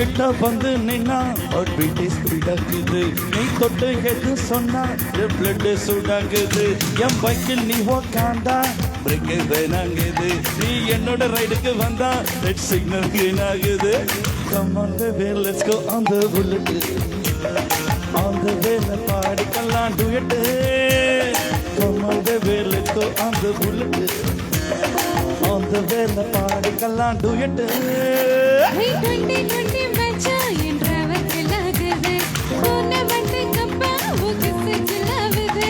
கிட்ட வந்து நின்னா பீட்டி ஸ்பீடாக்குது நீ தொட்டு எது சொன்னா பிளட் சூடாக்குது என் பைக்கில் நீ உக்காந்தா பிரேக்கு வேணாங்குது நீ என்னோட ரைடுக்கு வந்தா ரெட் சிக்னல் கிரீன் ஆகுது Come on baby let's go on the bullet on the way பாடிக்கலாம் duet Come on baby let's go on the bullet on the way பாடிக்கலாம் duet Hey 2020 மச்சா என் டிரைவர் கிளாகுது போன வந்து கப்பா உகிசு கிளாவுது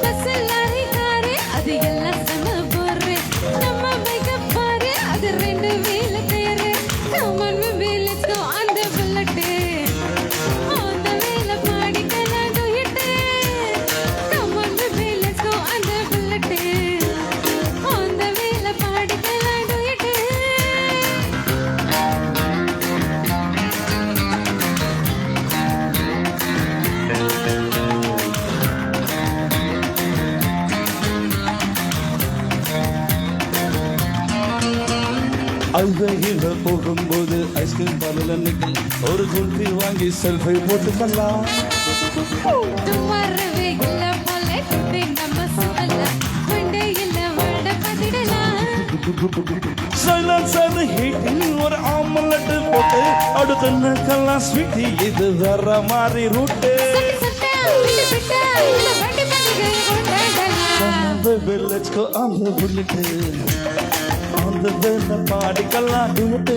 bus lorry காரே அது எல்லாம் சம போறே நம்ம makeup பாரு அது ரெண்டு wheel tyre Come on baby let's go on the bullet on the way பாடிக்கலாம் duet Come on baby let's go on the bullet on the way பாடிக்கலாம் duet அல்வையில போகும்போது ஐஸ்கிரீம் பார்லர் நிக்கல் ஒரு குல்ஃபி வாங்கி செல்ஃபி போட்டுக்கலாம் துமரவே இல்ல போல today நம்ம சுத்தல வண்டே இல்ல வட பதிடலாம் silencer heating ஒரு ஆம்லெட் போட்டு அடுத்த நக்கெல்லாம் ஸ்வீட்டி இது வேற மாதிரி ரூட்டு சட்ட விட்டு விட்டு இல்ல வண்டி பண்ணிட்டு கொண்டாடலாம் Baby let's go on the bullet on the way பாடிக்கலாம் duet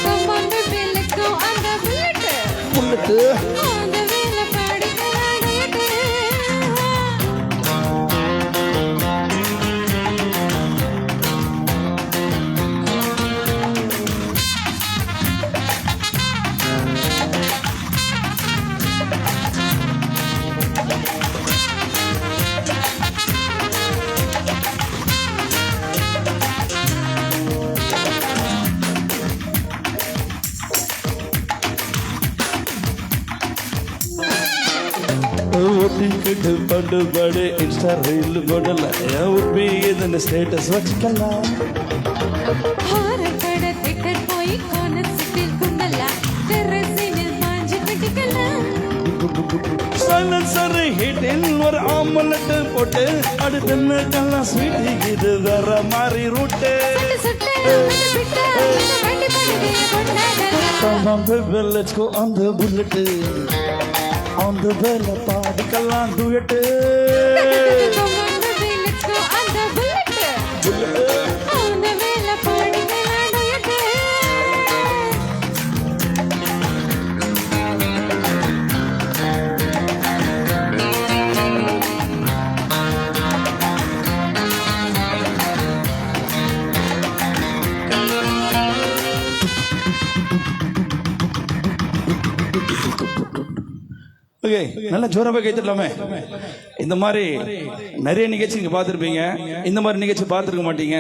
Come on baby let's go on the bullet bullet on the way பாடிக்கலாம் duet ஒட்டிக்கிட்டு பண்டுபாடு இன்ஸ்டா ரீல் போடல உண்மை இதன் ஸ்டேட்டஸ் வச்சுக்கலாம் ஹாரர் பட தியேட்டர் போய் கார்னர் சிட்டில் குண்டலா டெரஸினில் பாஞ்சு கட்டிக்கலாம் சைலன்சர் ஹீட்டிங் ஒரு ஆம்லெட் போட்டு அடுத்த நக்கெல்லாம் ஸ்வீட்டி இது வேற மாதிரி ரூட்டு சட்ட விட்டு விட்டு இல்ல வண்டி பண்ணிட்டு கொண்டாடலாம் Come on baby let's go on the bullet on the way பாடிக்கலாம் duet Come on baby let's go on the bullet on the way பாடிக்கலாம் duet okay நல்லா ஜோராக கைத்தட்டலாமே இந்த மாதிரி நிறைய நிகழ்ச்சி நீங்க பார்த்துருப்பீங்க இந்த மாதிரி நிகழ்ச்சி பார்த்துருக்க மாட்டீங்க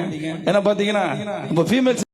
ஏன்னா பார்த்தீங்கன்னா நம்ம ஃபீமேல்ஸ்